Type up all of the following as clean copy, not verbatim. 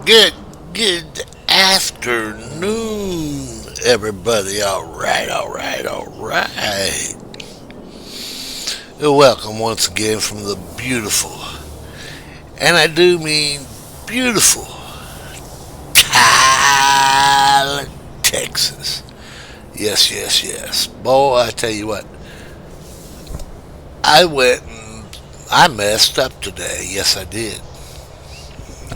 Good afternoon, everybody. All right. Welcome once again from the beautiful, and I do mean beautiful, Tyler, Texas. Yes. Boy, I tell you what, I went and I messed up today. Yes, I did.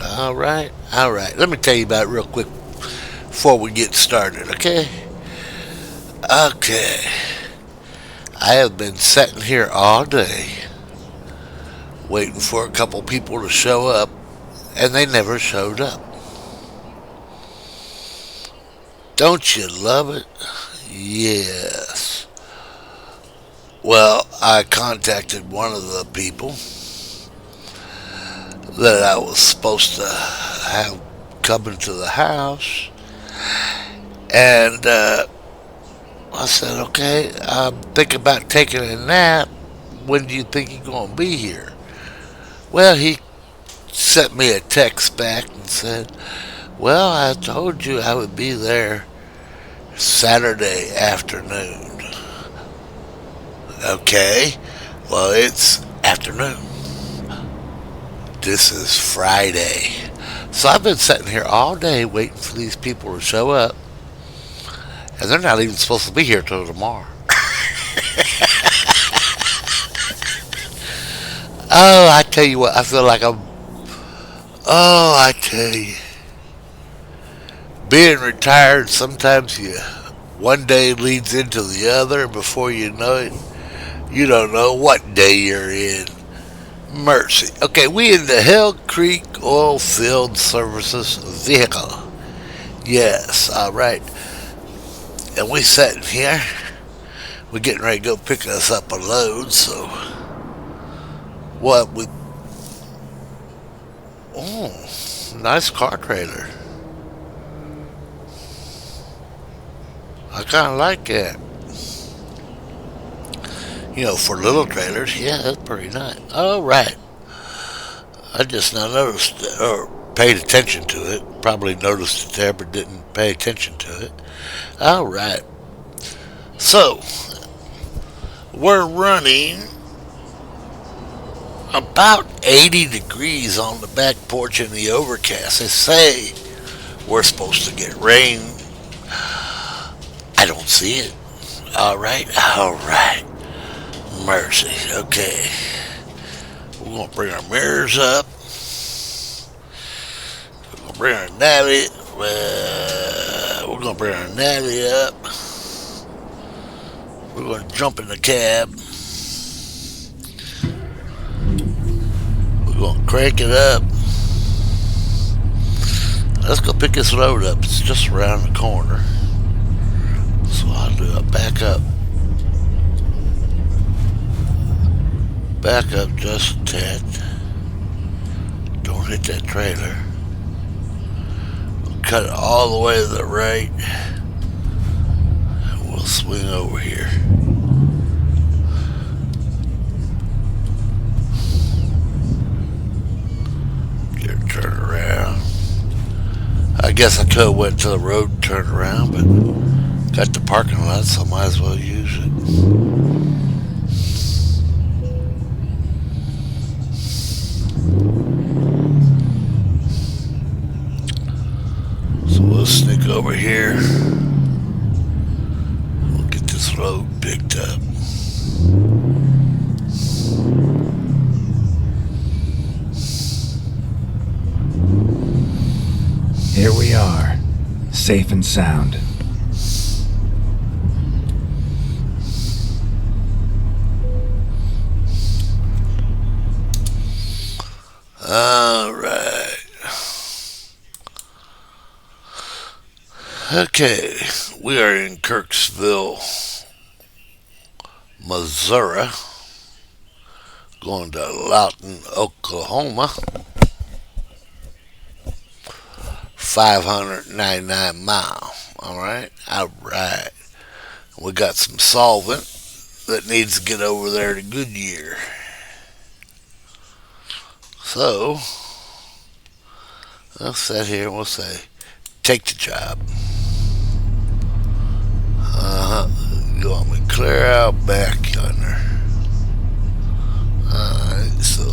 All right. Let me tell you about it real quick before we get started, okay? Okay. I have been sitting here all day waiting for a couple people to show up, and they never showed up. Don't you love it? Yes. Well, I contacted one of the people that I was supposed to have coming to the house, and I said, okay, I'm thinking about taking a nap. When do you think you're going to be here? Well, he sent me a text back and said, well, I told you I would be there Saturday afternoon. Okay, well, it's afternoon. This is Friday. So I've been sitting here all day waiting for these people to show up, and they're not even supposed to be here till tomorrow. Oh, I tell you what, I feel like I'm. Oh, I tell you. Being retired, sometimes one day leads into the other, and before you know it, you don't know what day you're in. Mercy. Okay, we in the Hell Creek Oil Field Services vehicle. Yes, all right. And we sitting here. We're getting ready to go pick us up a load. So what we? Oh, nice car trailer. I kind of like that. For little trailers, yeah, that's pretty nice. All right. I just now noticed or paid attention to it. Probably noticed it there, but didn't pay attention to it. All right. So we're running about 80 degrees on the back porch in the overcast. They say we're supposed to get rain. I don't see it. All right. Mercy. Okay. We're going to bring our mirrors up. We're going to bring our navy. We're going to bring our navy up. We're going to jump in the cab. We're going to crank it up. Let's go pick this load up. It's just around the corner. So I'll do a back up. Back up just a tad. Don't hit that trailer. We'll cut it all the way to the right. And we'll swing over here. Get her turned around. I guess I could have went to the road and turned around, but got the parking lot, so I might as well use it. So we'll sneak over here. We'll get this load picked up. Here we are, safe and sound. All right. Okay, we are in Kirksville, Missouri, going to Lawton, Oklahoma. 599 mile. All right. We got some solvent that needs to get over there to Goodyear. So I'll sit here and we'll say, take the job. You want me to clear out back yonder? Alright, so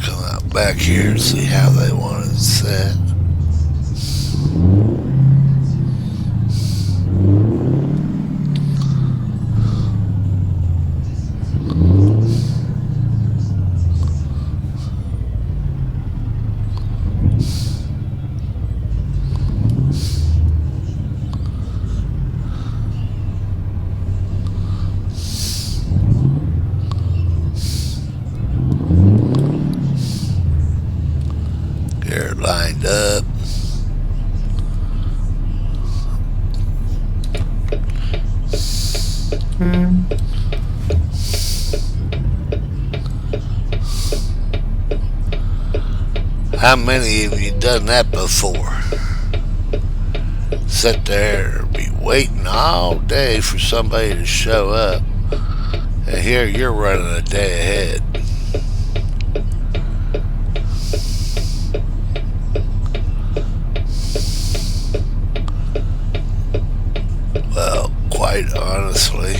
come out back here and see how they want it set. Get it lined up. How many of you done that before? Sit there and be waiting all day for somebody to show up, and here you're running a day ahead. Well, quite honestly,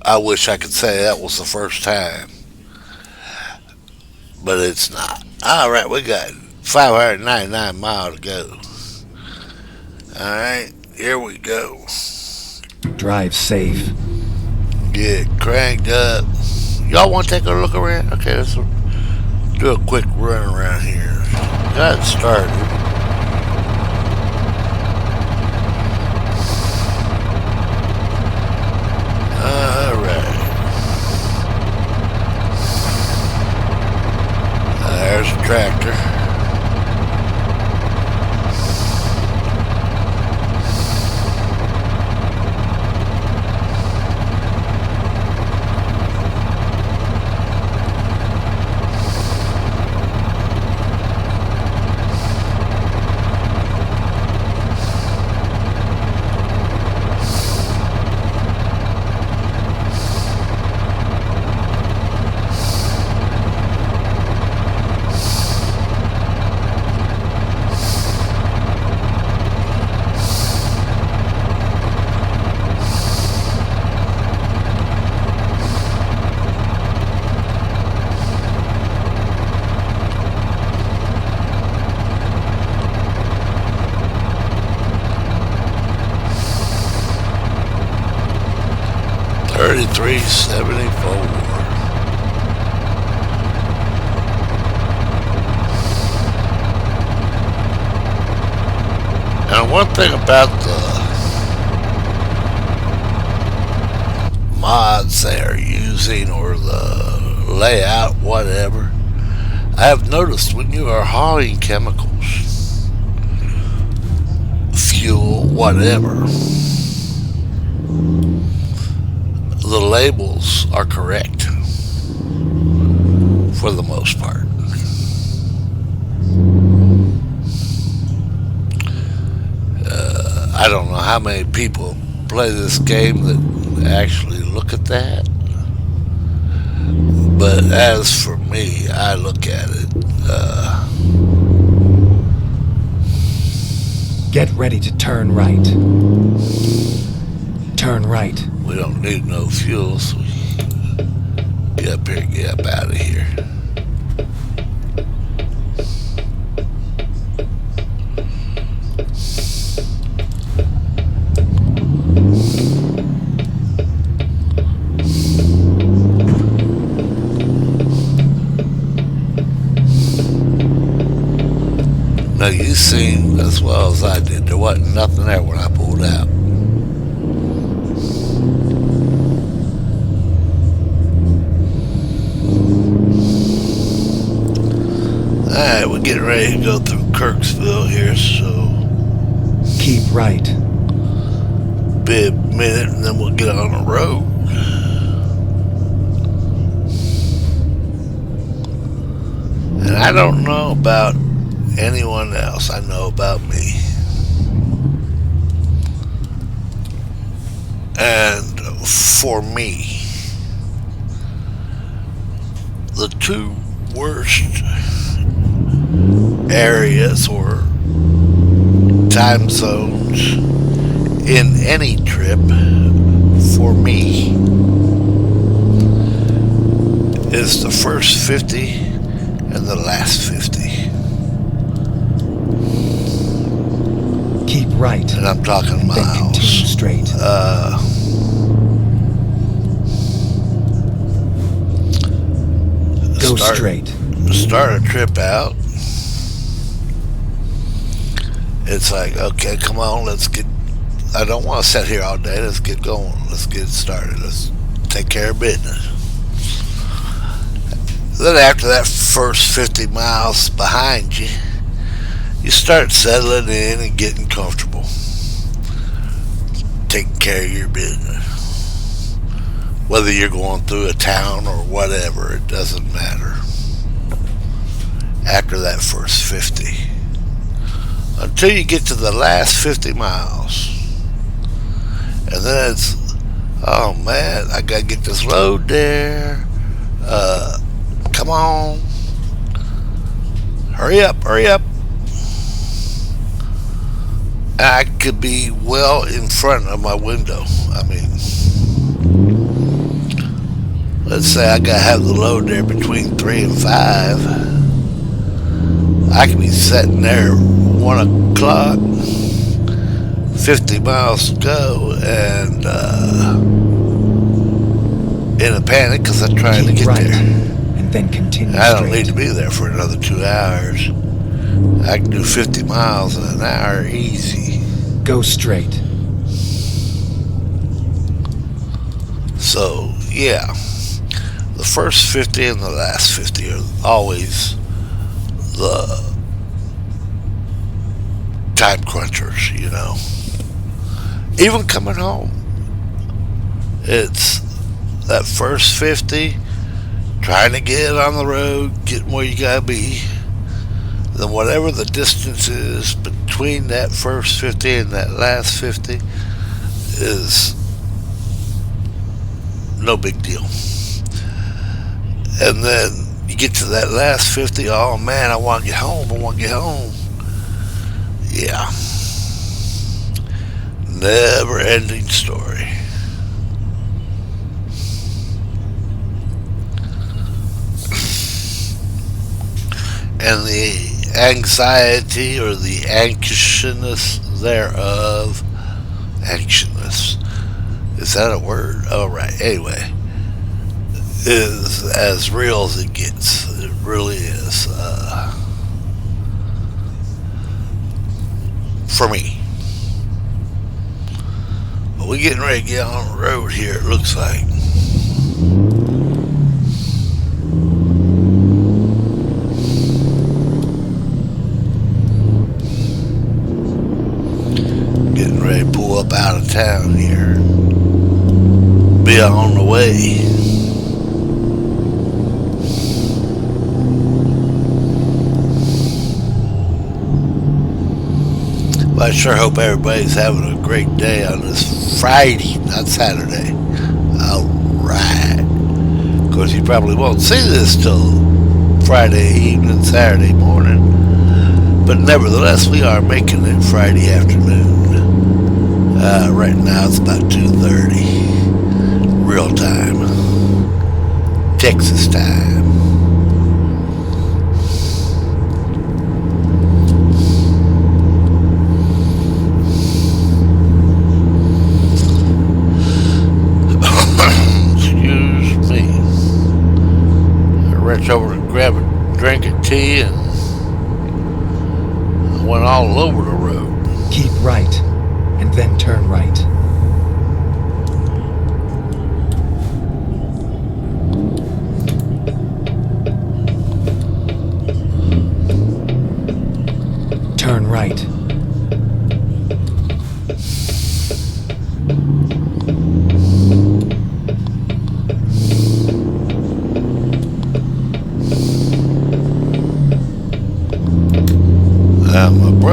I wish I could say that was the first time, but it's not. All right, we got 599 miles to go. All right, here we go. Drive safe. Get cranked up. Y'all want to take a look around? Okay, let's do a quick run around here. Got it started. All right. There's a tractor. $33.74. And one thing about the mods they are using or the layout, whatever, I have noticed when you are hauling chemicals, fuel, whatever, the labels are correct for the most part. I don't know how many people play this game that actually look at that, but as for me, I look at it. Get ready to turn right. Turn right. We don't need no fuel, so we get up here, get up out of here. Now you seen as well as I did, there wasn't nothing there when I pulled out. Alright, we're getting ready to go through Kirksville here, so Keep right. be a minute, and then we'll get on the road. And I don't know about anyone else. I know about me. And for me, the two worst areas or time zones in any trip for me is the first 50 and the last 50. Keep right. And I'm talking and then miles. continue straight. Go straight. Start a trip out. It's like, okay, come on, let's get. I don't want to sit here all day. Let's get going. Let's get started. Let's take care of business. Then after that first 50 miles behind you, you start settling in and getting comfortable. Taking care of your business. Whether you're going through a town or whatever, it doesn't matter. After that first 50. Until you get to the last 50 miles. And then it's, oh man, I gotta get this load there. Come on. Hurry up, hurry up. I could be well in front of my window. I mean, let's say I gotta have the load there between 3 and 5. I could be sitting there 1 o'clock, 50 miles to go, and in a panic because I'm trying to get right. there. And then continue I don't straight. need to be there for another 2 hours. I can do 50 miles in an hour easy. Go straight. So, yeah. The first 50 and the last 50 are always the time crunchers, you know. Even coming home, it's that first 50, trying to get on the road, getting where you gotta be. Then whatever the distance is between that first 50 and that last 50 is no big deal. And then you get to that last 50, oh man, I want to get home, I want to get home. Yeah. Never ending story. And the anxiety or the anxiousness thereof, anxiousness, is that a word? Oh, right. Anyway, is as real as it gets. It really is. For me. But we're getting ready to get on the road here, it looks like. Getting ready to pull up out of town here. Be on the way. Well, I sure hope everybody's having a great day on this Friday, not Saturday. Alright. Of course, you probably won't see this till Friday evening, Saturday morning. But nevertheless, we are making it Friday afternoon. Right now, it's about 2:30. Real time. Texas time. Excuse me. I reached over to grab a drink of tea and I went all over the road. Keep right, and then turn right. Turn right.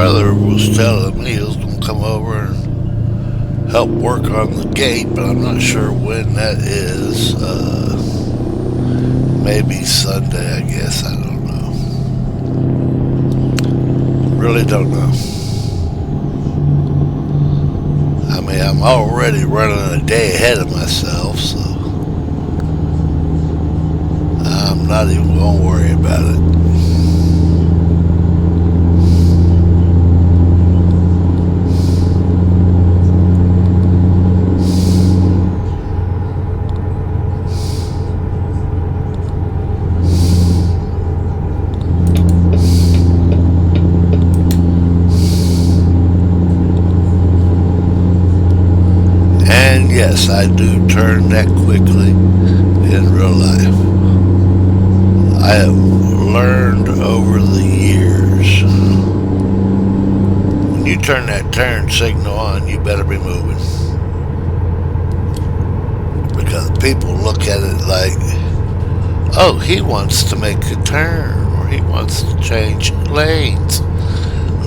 brother was telling me he was going to come over and help work on the gate, but I'm not sure when that is. Maybe Sunday, I guess. I don't know. Really don't know. I mean, I'm already running a day ahead of myself, so I'm not even going to worry about it. And yes, I do turn that quickly in real life. I have learned over the years, when you turn that turn signal on, you better be moving. Because people look at it like, oh, he wants to make a turn, or he wants to change lanes.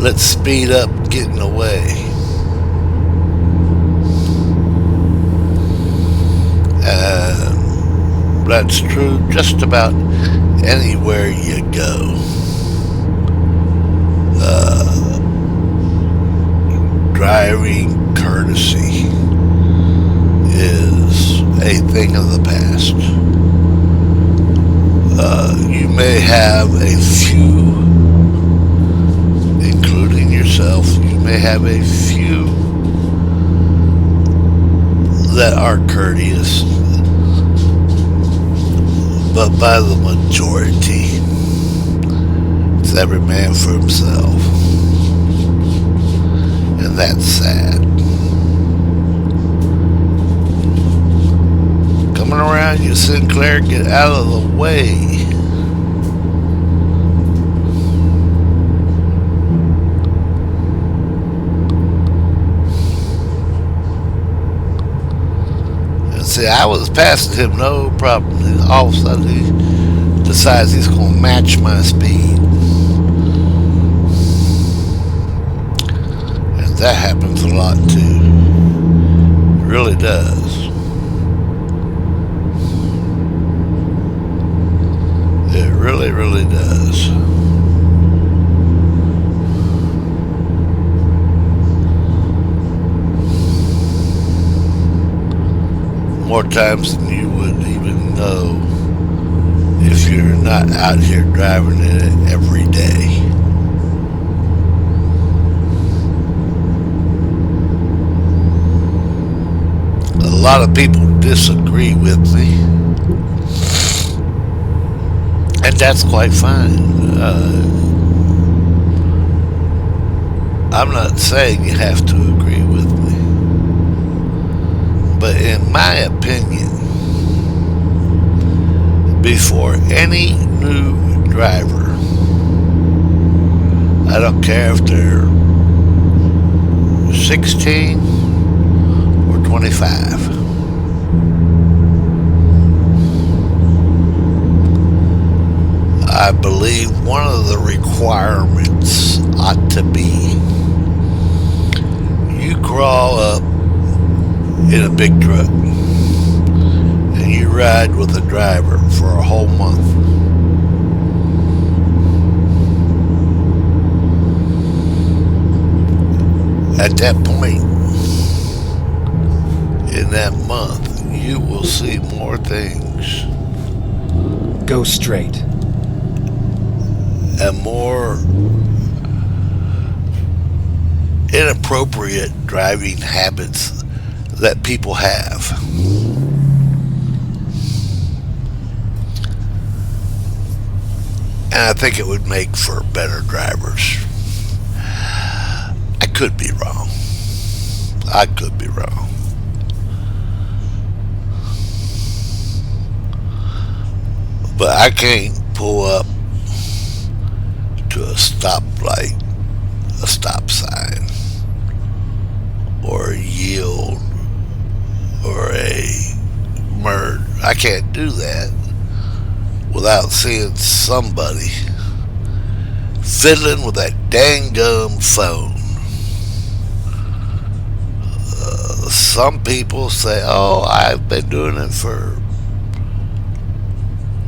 Let's speed up getting away. That's true just about anywhere you go. Driving courtesy is a thing of the past. You may have a few, including yourself, you may have a few that are courteous, but by the majority, it's every man for himself. And that's sad. Coming around you, Sinclair, get out of the way. See, I was passing him no problem. All of a sudden, he decides he's going to match my speed. And that happens a lot, too. It really does. It really, really does. More times than you would even know if you're not out here driving in it every day. A lot of people disagree with me, and that's quite fine. I'm not saying you have to agree with me. But in my opinion, before any new driver, I don't care if they're 16 or 25, I believe one of the requirements ought to be you crawl up in a big truck and you ride with a driver for a whole month. At that point in that month, you will see more things. Go straight. And more inappropriate driving habits that people have. And I think it would make for better drivers. I could be wrong. I could be wrong. But I can't pull up to a stoplight, a stop sign, or a yield, or a merge. I can't do that without seeing somebody fiddling with that dang gum phone. Some people say, oh, I've been doing it for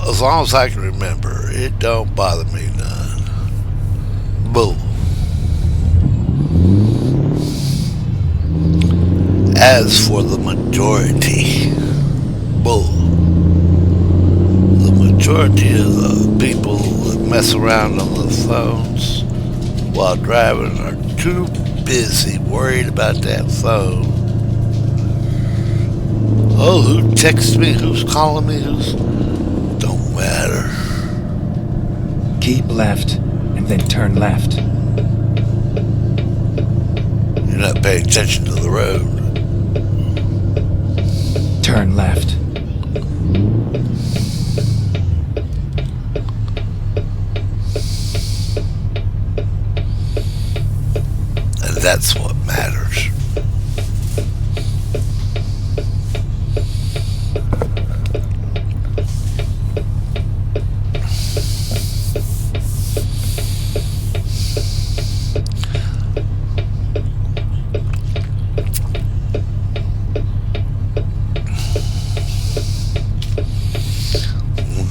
as long as I can remember. It don't bother me none. Bull. As for the majority, bull. The majority of the people that mess around on the phones while driving are too busy worried about that phone. Oh, who texts me? Who's calling me? Who's... Don't matter. Keep left, and then turn left. You're not paying attention to the road. Turn left. And that's what matters.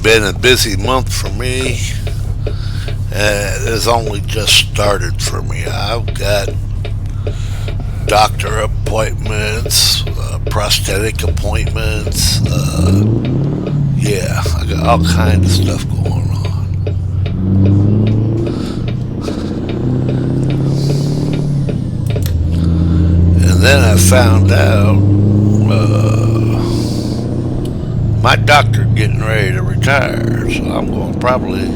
Been a busy month for me, and it's only just started for me. I've got doctor appointments, prosthetic appointments. Yeah, I got all kinds of stuff going on. And then I found out my doctor getting ready to retire, so I'm going to probably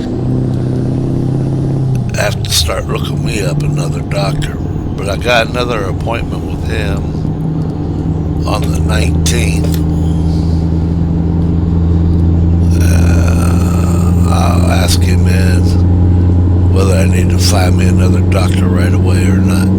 have to start looking me up another doctor. But I got another appointment with him on the 19th. I'll ask him then whether I need to find me another doctor right away or not.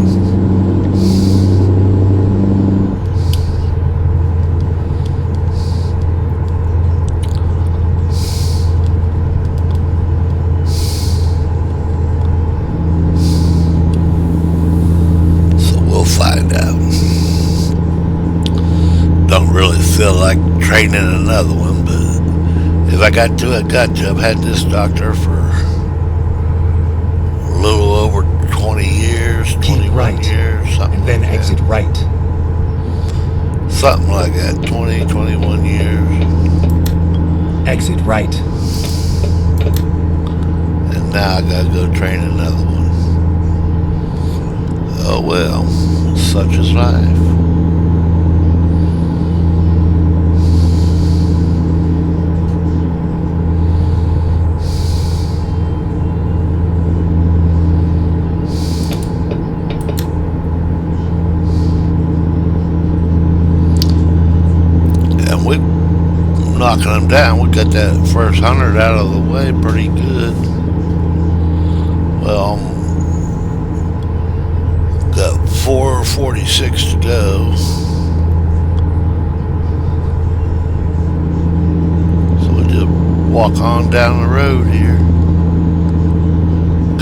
Find out. Don't really feel like training another one, but if I got to, I got to. I've had this doctor for a little over 20 years, 21 right, years, something and then like exit that. right. Something like that, 20, 21 years. Exit right. And now I gotta go train another one. Oh well, such is life. And we knocking them down. We got that first 100 out of the way pretty good. Well, got 446 to go. So we just walk on down the road here.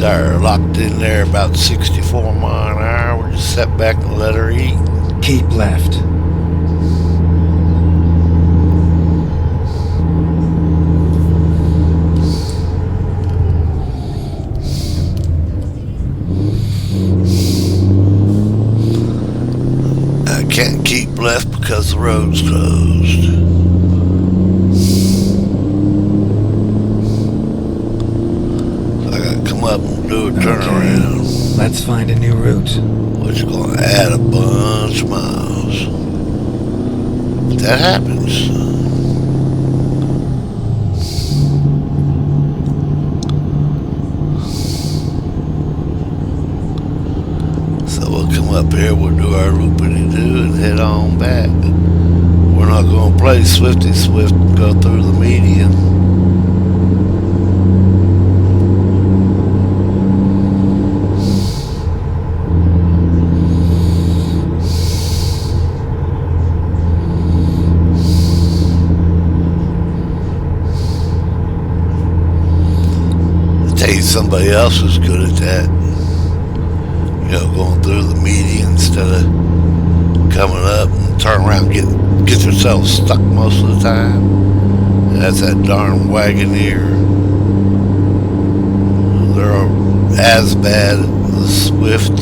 Got her locked in there about 64 miles an hour. We just sat back and let her eat. Keep left. Can't keep left because the road's closed. So I gotta come up and do a turnaround. Okay. Let's find a new route. Which is gonna add a bunch of miles. That happens. So we'll come up here, we'll do our loopity-doo and head on back. We're not going to play Swifty Swift and go through the median. somebody else who's good at that. Going through the median instead of coming up and turn around and get yourself stuck most of the time. And that's that darn Wagoneer. They're as bad as Swift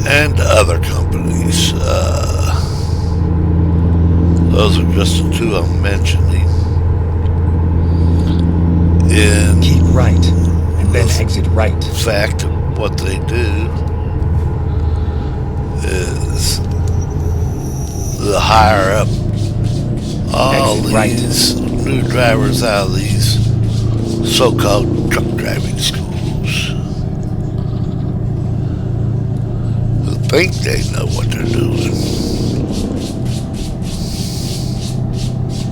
and other companies. Those are just the two I'm mentioning. Keep right, and then exit right. Fact, what they do is the hire up all these new drivers out of these so-called truck driving schools who think they know what they're doing.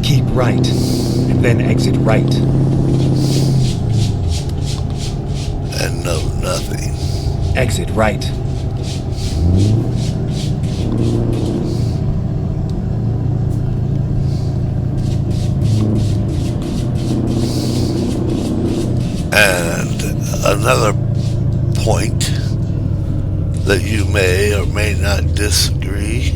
Keep right, and then exit right. And know nothing. Exit right. And another point that you may or may not disagree.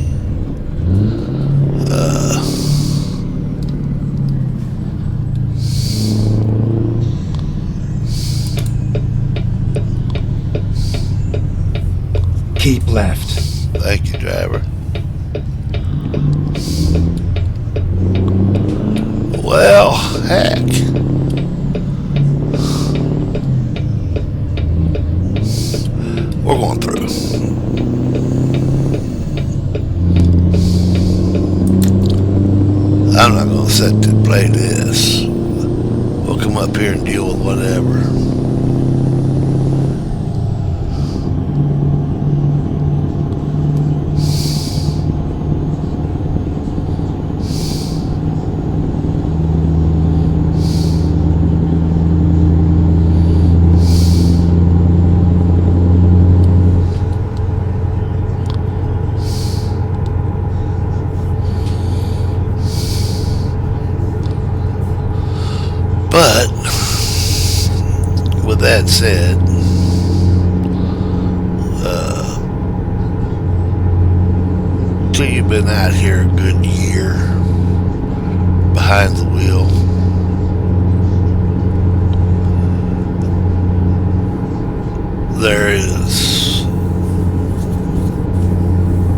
Keep left. Thank you, driver. Well, heck. We're going through. I'm not going to sit to play this. We'll come up here and deal with whatever. But, with that said, till you've been out here a good year behind the wheel, there is...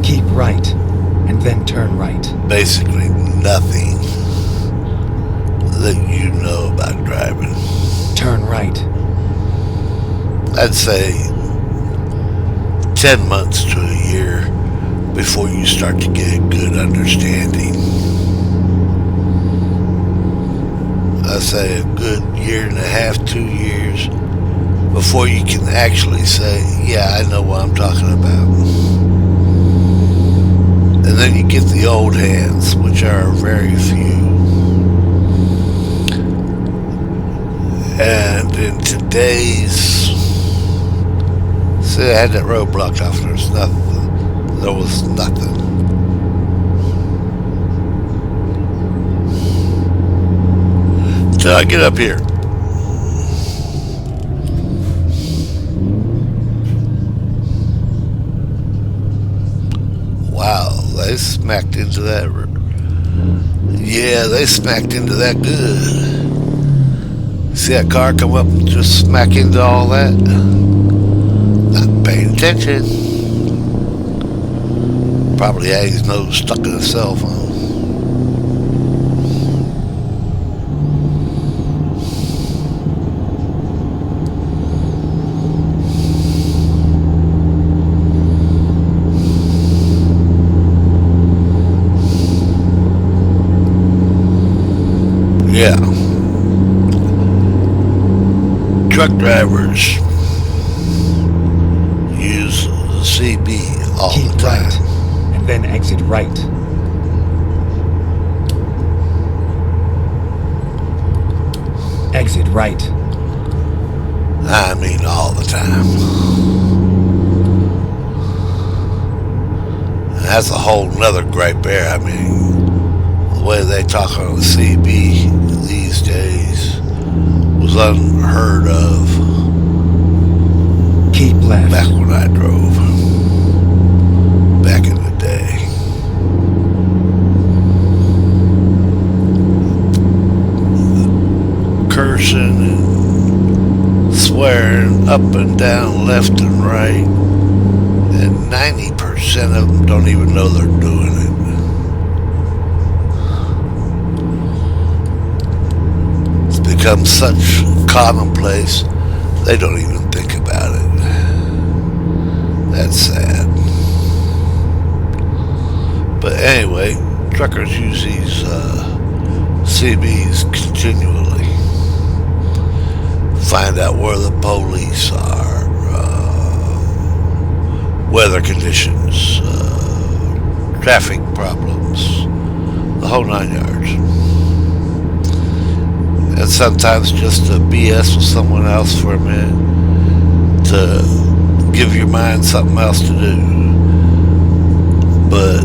Keep right, and then turn right. Basically nothing that you know about driving. Turn right. I'd say 10 months to a year before you start to get a good understanding. I'd say a good year and a half, 2 years before you can actually say, yeah, I know what I'm talking about. And then you get the old hands, which are very few. And in today's... See, I had that road blocked off. There was nothing. Till I get up here. Wow, they smacked into that. Yeah, they smacked into that good. See that car come up and just smack into all that? Not paying attention. Probably had his nose stuck in a cell phone. Yeah. Truck drivers use the CB all Keep the time. right, and then exit right. Exit right. I mean all the time. And that's a whole nother gripe there. I mean, the way they talk on the CB these days with was unheard of Keep left. back when I drove. Back in the day. Cursing and swearing up and down, left and right. And 90% of them don't even know they're doing it. It's become such commonplace, they don't even think about it. That's sad. But anyway, truckers use these CBs continually. Find out where the police are, weather conditions, traffic problems, the whole 9 yards. And sometimes just to BS with someone else for a minute to give your mind something else to do. But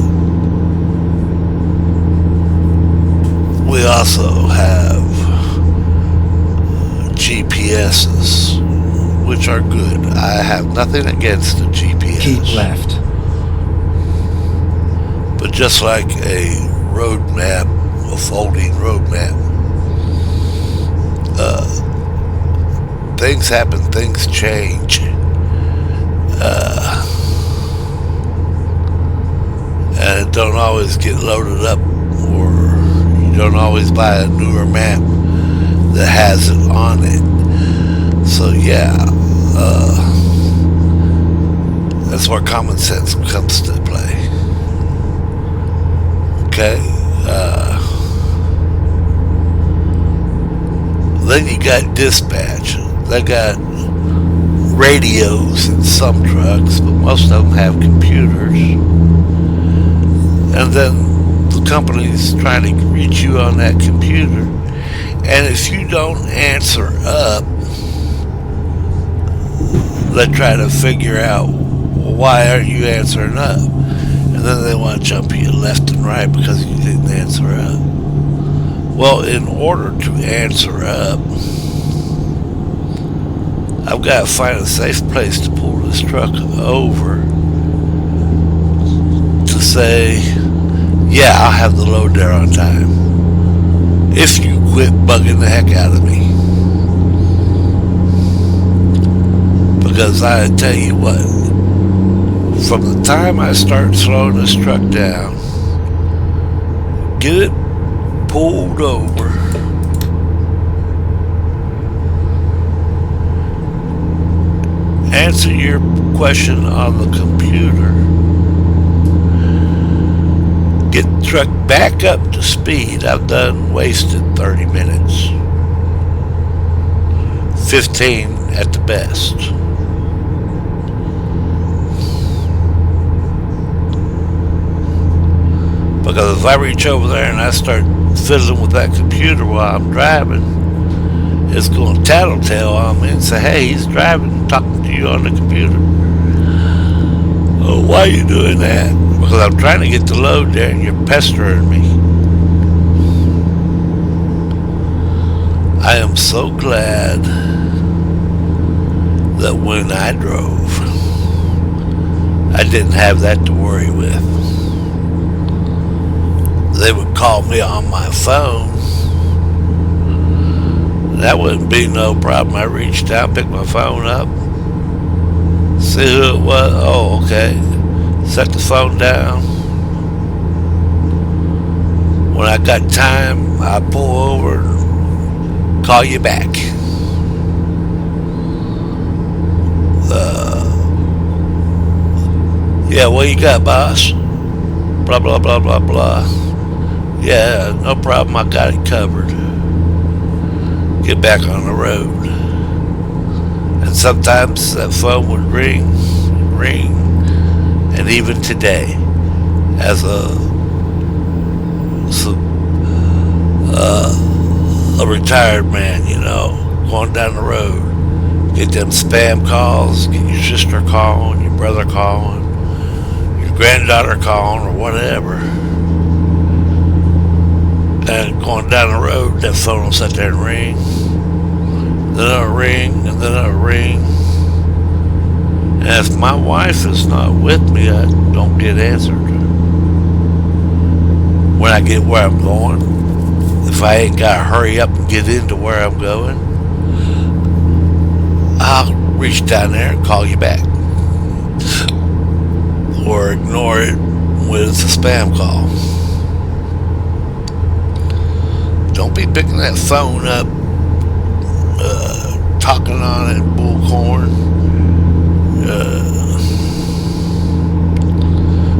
we also have GPSs, which are good. I have nothing against the GPS. Keep left. But just like a road map, a folding road map, things happen, things change. And it don't always get loaded up, or you don't always buy a newer map that has it on it. So yeah, that's where common sense comes to play. Okay. Then you got dispatch. They got radios in some trucks, but most of them have computers. And then the company's trying to reach you on that computer. And if you don't answer up, they try to figure out, well, why aren't you answering up? And then they want to jump you left and right because you didn't answer up. Well, in order to answer up, I've got to find a safe place to pull this truck over to say, yeah, I'll have the load there on time. If you quit bugging the heck out of me. Because I tell you what, from the time I start slowing this truck down, get it pulled over, answer your question on the computer, get the truck back up to speed, I've done wasted 30 minutes. 15 at the best. Because if I reach over there and I start fiddling with that computer while I'm driving, it's going to tattletale on me and say, hey, he's driving, talking to you on the computer. Oh, why are you doing that? Because I'm trying to get the load there and you're pestering me. I am so glad that when I drove, I didn't have that to worry with. They would call me on my phone. That wouldn't be no problem. I reached out, picked my phone up, see who it was. Oh, okay. Set the phone down. When I got time, I pull over and call you back. Yeah, what you got, boss? Blah, blah, blah, blah, blah. Yeah, no problem, I got it covered. Get back on the road. And sometimes that phone would ring, and even today, as a retired man, you know, going down the road, get them spam calls, get your sister calling, your brother calling, your granddaughter calling, or whatever. And going down the road, that phone will sit there and ring. then it'll ring, and then it'll ring. And if my wife is not with me, I don't get answered. When I get where I'm going, if I ain't got to hurry up and get into where I'm going, I'll reach down there and call you back. Or ignore it when it's a spam call. Don't be picking that phone up, talking on it, bullhorn.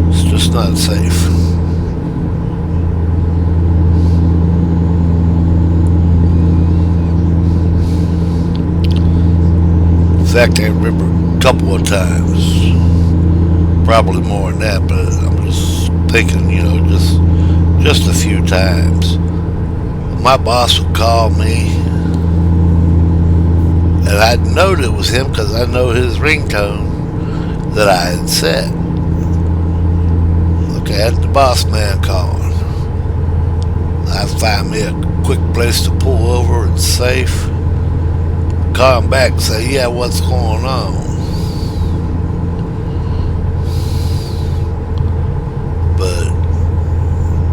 It's just not safe. In fact, I remember a couple of times, probably more than that, but I'm just thinking, just a few times. My boss would call me, and I'd know it was him because I know his ringtone that I had set. Okay, that's the boss man calling. I'd find me a quick place to pull over and safe. Call him back and say, yeah, what's going on? But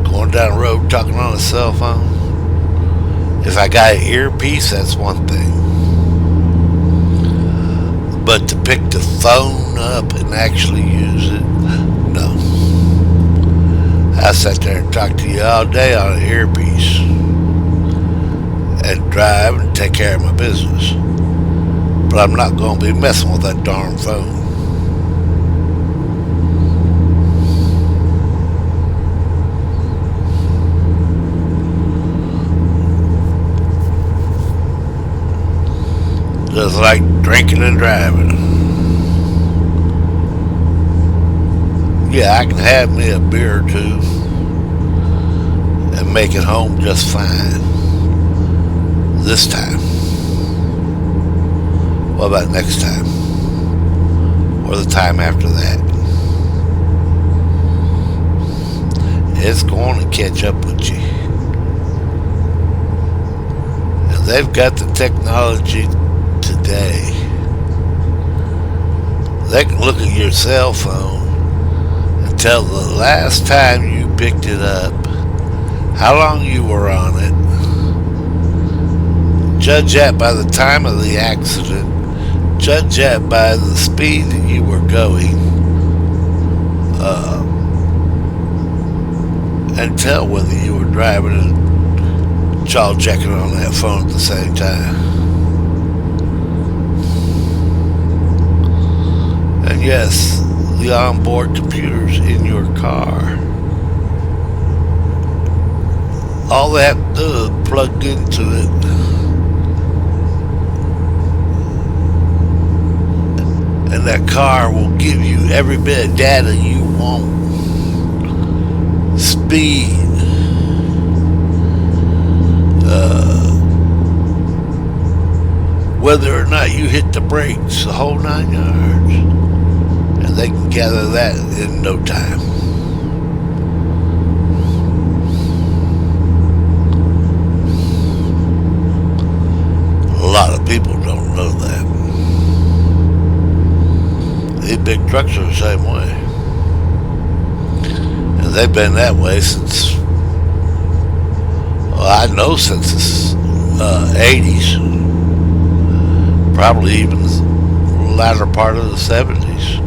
going down the road talking on a cell phone, if I got an earpiece, that's one thing. But to pick the phone up and actually use it, no. I sat there and talked to you all day on an earpiece and drive and take care of my business. But I'm not going to be messing with that darn phone. Just like drinking and driving. Yeah, I can have me a beer or two and make it home just fine. This time. What about next time? Or the time after that? It's going to catch up with you. And they've got the technology today. They can look at your cell phone and tell the last time you picked it up, how long you were on it, judge that by the time of the accident, judge that by the speed that you were going, and tell whether you were driving and child checking on that phone at the same time. And yes, the onboard computers in your car, all they have to do is plug into it and that car will give you every bit of data you want. Speed, whether or not you hit the brakes, the whole 9 yards. And they can gather that in no time. A lot of people don't know that. These big trucks are the same way. And they've been that way since, well, I know since the 80s. Probably even the latter part of the 70s.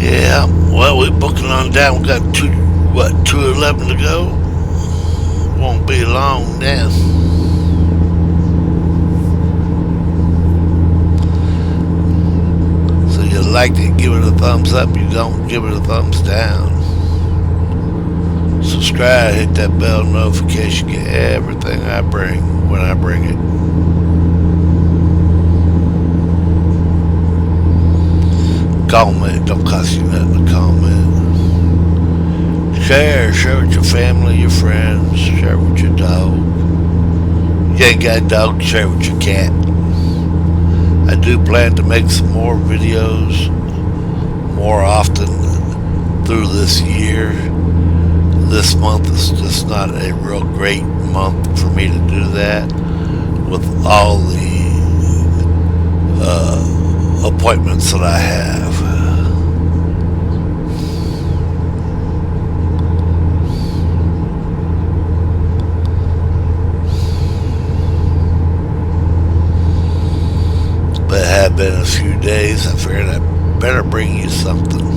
Yeah, well, we're booking on down. We got 2:11 to go. Won't be long now. So you like it, give it a thumbs up. You don't, give it a thumbs down. Subscribe, hit that bell notification, get everything I bring when I bring it. Comment, don't cost you nothing to comment. Share with your family, your friends, share with your dog. You ain't got a dog, share with your cat. I do plan to make some more videos more often through this year. this month is just not a real great month for me to do that with all the appointments that I have. But it had been a few days. I figured I better bring you something.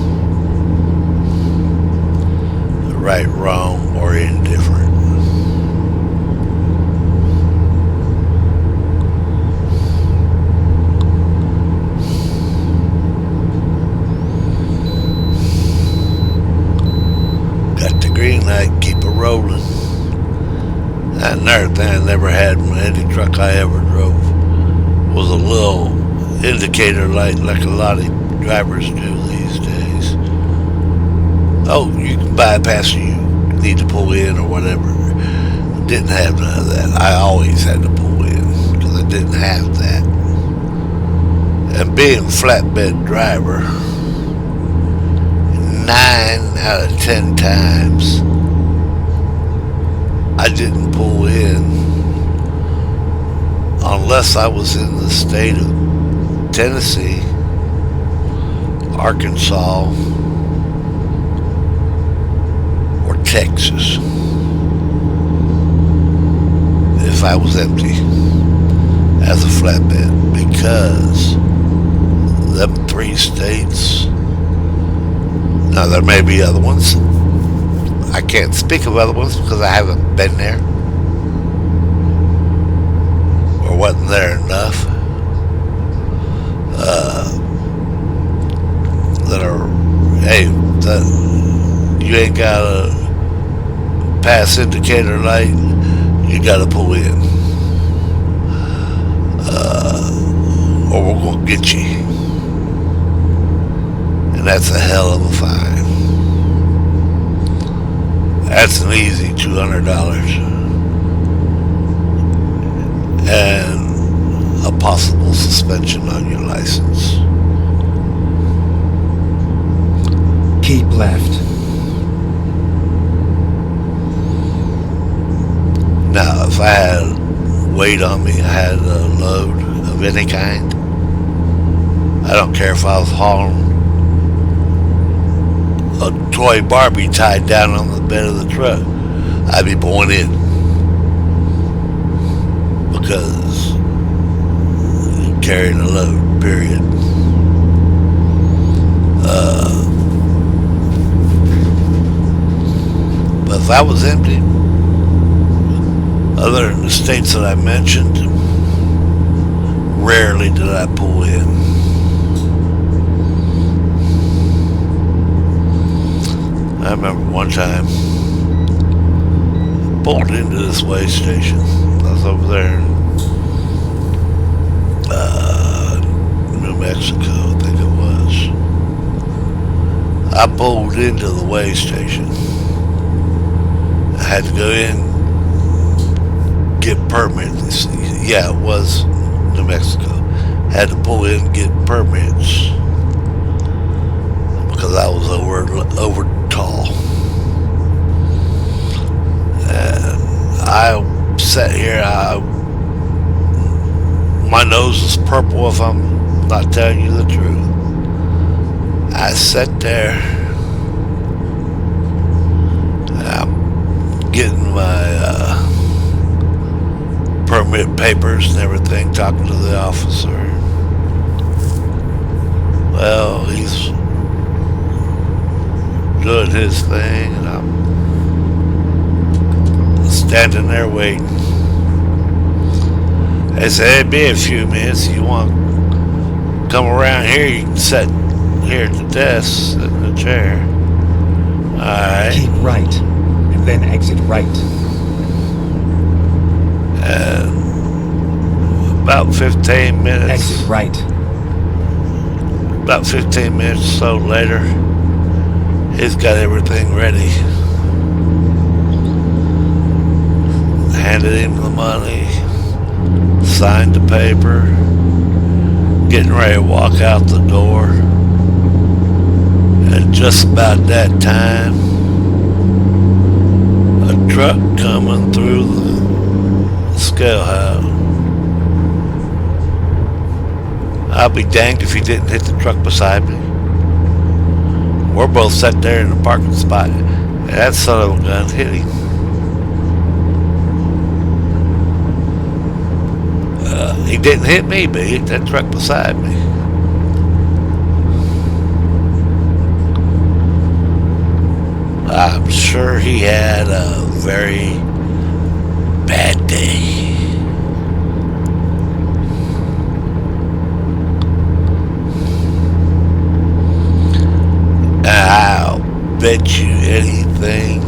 Right, wrong, or indifferent. Got the green light, keep it rolling. And another thing I never had in any truck I ever drove was a little indicator light like a lot of drivers do these days. Oh, you can bypass, you need to pull in or whatever. Didn't have none of that. I always had to pull in because I didn't have that. And being a flatbed driver, 9 out of 10 times I didn't pull in unless I was in the state of Tennessee, Arkansas, or Texas. If I was empty as a flatbed, because them 3 states, now there may be other ones. I can't speak of other ones because I haven't been there or wasn't there enough. That are, hey, that you ain't got a pass indicator light, you gotta pull in, or we're gonna get you, and that's a hell of a fine. That's an easy $200 and a possible suspension on your license. Keep left. Now, if I had weight on me, I had a load of any kind, I don't care if I was hauling a toy Barbie tied down on the bed of the truck, I'd be pulling in. Because you're carrying a load, period. But if I was empty, other than the states that I mentioned, rarely did I pull in. I remember one time, pulled into this way station. I was over there in New Mexico, I think it was. I pulled into the way station. I had to go in, get permits. Yeah, it was New Mexico. Had to pull in, get permits because I was over tall. And I sat here. My nose is purple if I'm not telling you the truth. I sat there. And I'm getting my permit papers and everything, talking to the officer. Well, he's doing his thing, and I'm standing there waiting. They said, "Hey, be a few minutes. You want to come around here? You can sit here at the desk, sit in the chair." All right. Keep right, and then exit right. And about 15 minutes. Exit right. About 15 minutes or so later, he's got everything ready. Handed him the money, signed the paper, getting ready to walk out the door. And just about that time, truck coming through the scale house. I'll be danged if he didn't hit the truck beside me. We're both sat there in the parking spot, and that son of a gun hit him. He didn't hit me, but he hit that truck beside me. I'm sure he had a very bad day. I'll bet you anything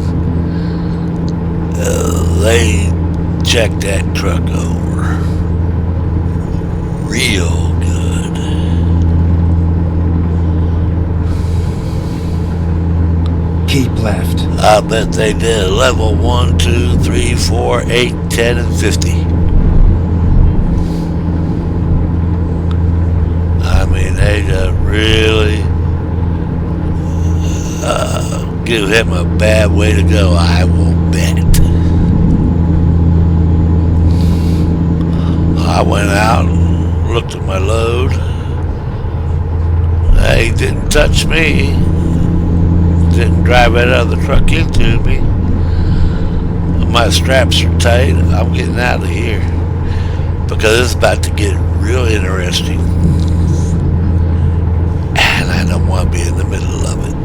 they checked that truck over real good. Keep left. I bet they did level 1, 2, 3, 4, 8, 10, and 50. I mean, they just really give him a bad way to go, I will bet. I went out and looked at my load. He didn't touch me. Didn't drive that other truck into me. My straps are tight. I'm getting out of here because it's about to get real interesting. And I don't want to be in the middle of it.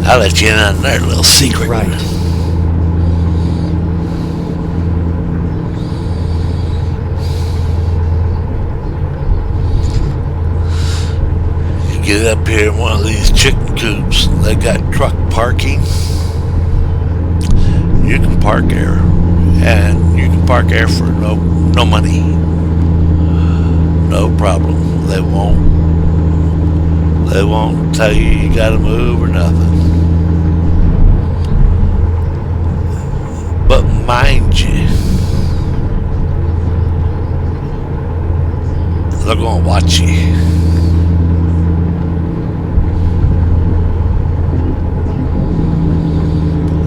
I'll let you in on their little secret. Right. You get up here in one of these chicken coops, they got truck parking. You can park there, and you can park there for no money. No problem. They won't tell you gotta move or nothing. But mind you, they're gonna watch you.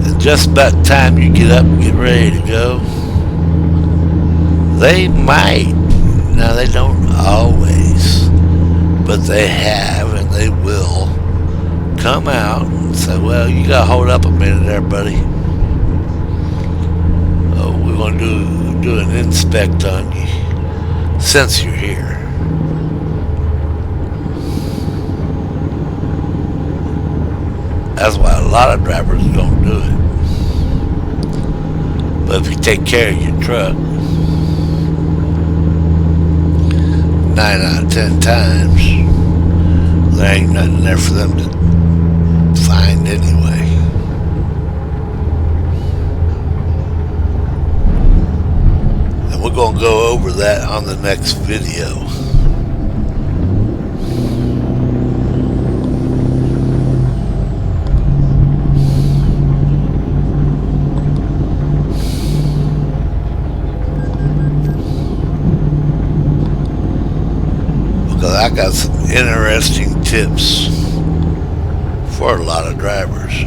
And just about the time you get up and get ready to go, they might, now they don't always, but they have and they will come out and say, well, you gotta hold up a minute there, buddy. We're going to do an inspect on you since you're here. That's why a lot of drivers don't do it. But if you take care of your truck, 9 out of 10 times, there ain't nothing there for them to find anyway. We're going to go over that on the next video. Because I got some interesting tips for a lot of drivers.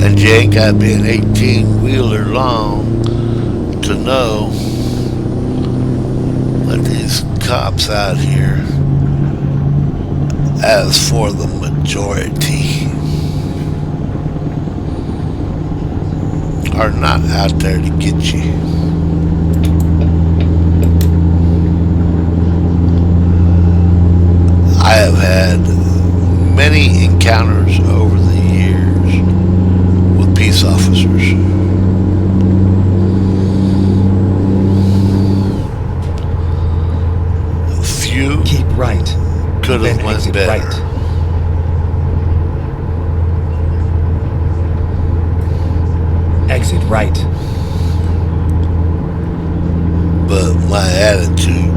And you ain't got to be an 18-wheeler long to know that these cops out here, as for the majority, are not out there to get you. I have had many encounters over the years with peace officers. Keep right. Could have went better. Right. Exit right. But my attitude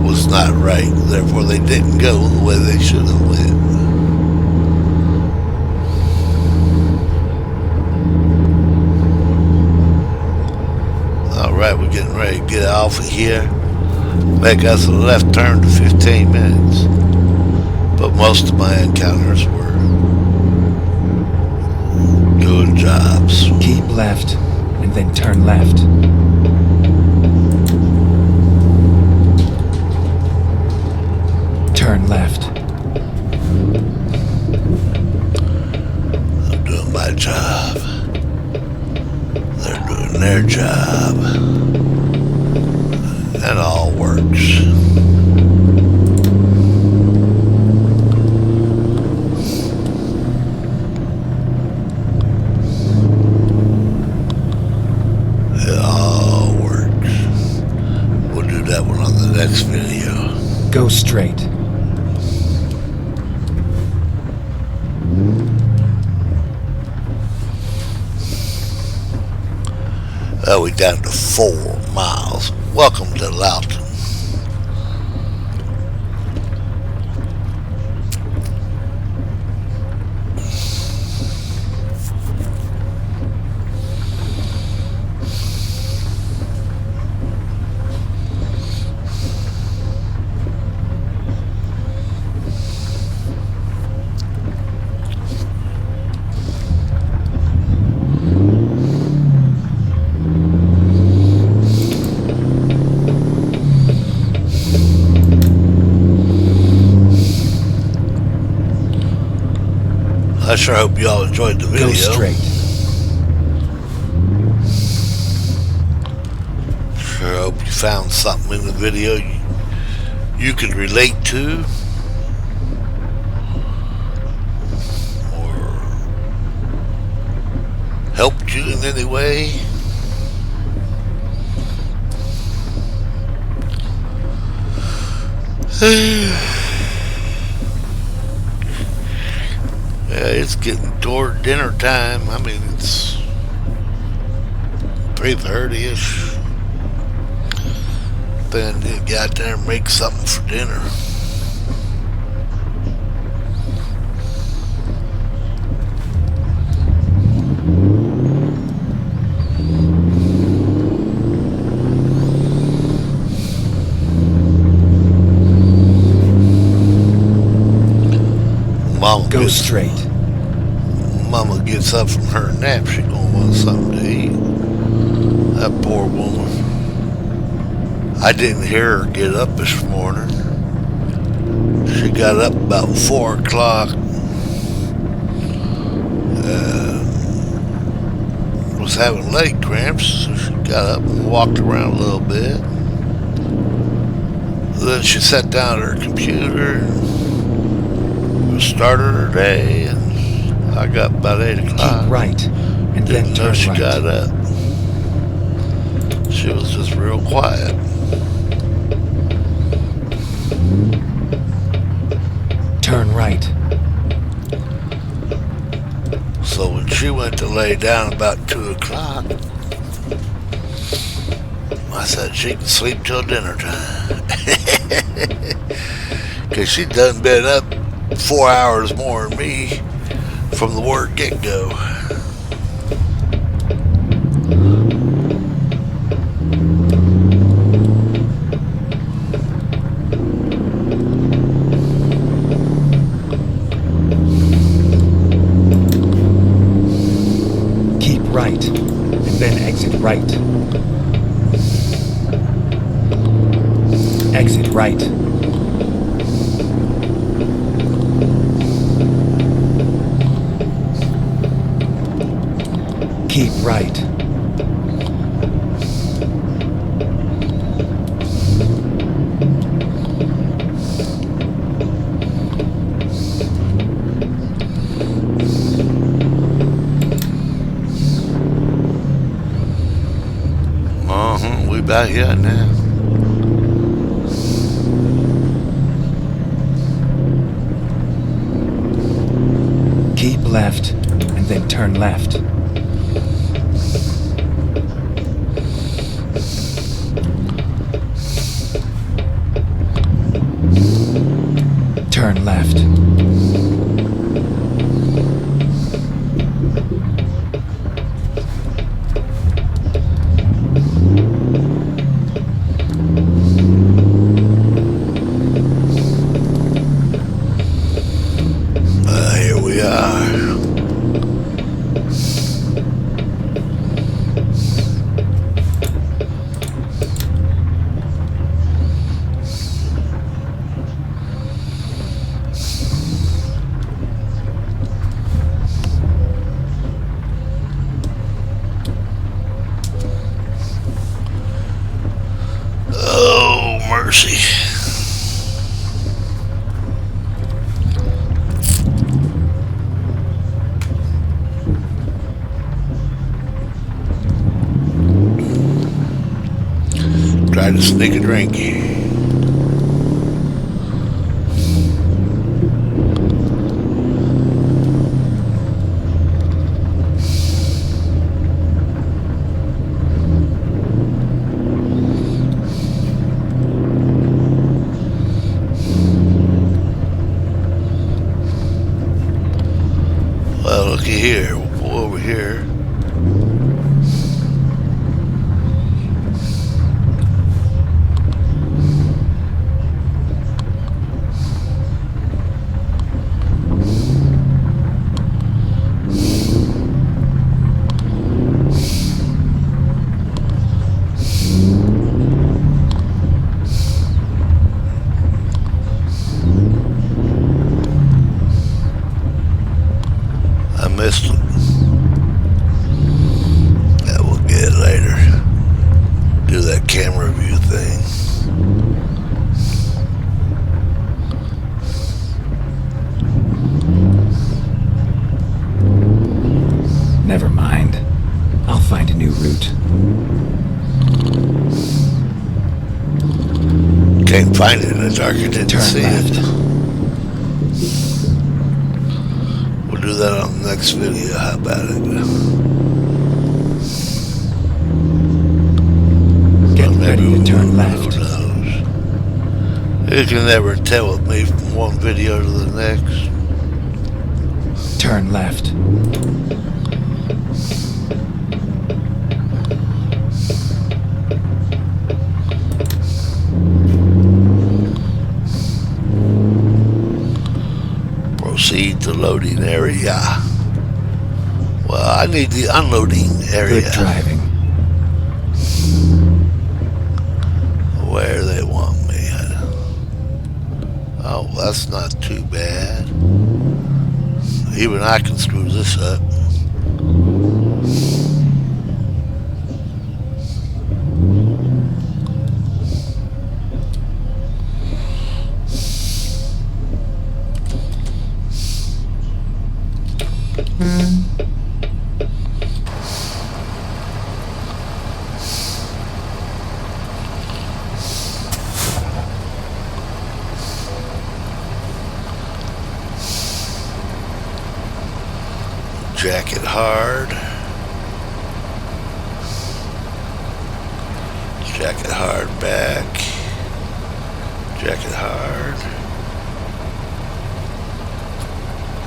was not right. Therefore, they didn't go the way they should have went. All right, we're getting ready to get off of here. make us a left turn to 15 minutes. But most of my encounters were good jobs. Keep left and then turn left. Turn left. I'm doing my job. They're doing their job. And all works. It all works. We'll do that one on the next video. Go straight. We down to 4 miles. Welcome to Loughton. I sure hope y'all enjoyed the video. Go straight. Sure hope you found something in the video you could relate to. Or helped you in any way. Yeah, it's getting toward dinner time. I mean, it's 3:30ish. Then you get out there and make something for dinner. Go straight. Mama gets up from her nap, she gonna want something to eat. That poor woman. I didn't hear her get up this morning. She got up about 4 o'clock. Was having leg cramps, so she got up and walked around a little bit. Then she sat down at her computer and started her day, and I got about 8 o'clock. Keep right and then Didn't know turn she right. got up. She was just real quiet. Turn right. So when she went to lay down about 2 o'clock, I said she can sleep till dinner time. Because she done been up 4 hours more than me from the word get-go. Keep right and then exit right. Exit right. Keep right. We about here now. Keep left and then turn left. Turn left. try to sneak a drink. Well, looky here. We'll go over here. I missed it. Yeah, we'll get it later. Do that camera view thing. Never mind. I'll find a new route. Can't find it in the dark. You didn't Turn see left. it. We'll do that on the next video. How about it? Get Well, ready to turn who left. knows? You can never tell with me from one video to the next. Turn left. Proceed to loading area. Well, I need the unloading area. Good driving. Where they want me. Oh, that's not too bad. Even I can screw this up. Jack it hard. Jack it hard back. Jack it hard.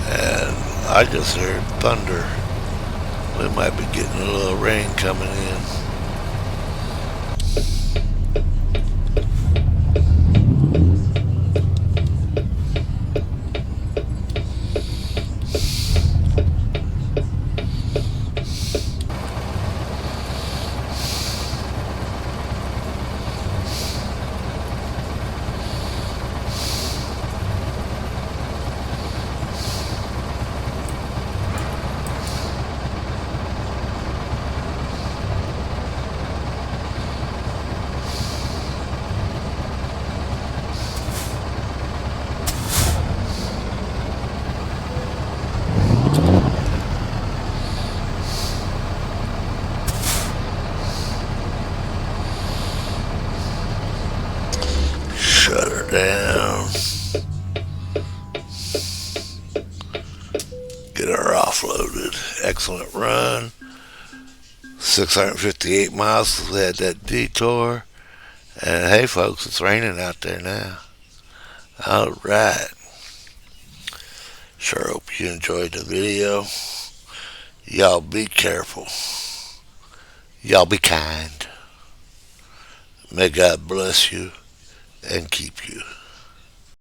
And I just heard thunder. We might be getting a little rain coming in. Shut her down. Get her offloaded. Excellent run. 658 miles. We had that detour. And hey folks, it's raining out there now. Alright. Sure hope you enjoyed the video. Y'all be careful. Y'all be kind. May God bless you and keep you.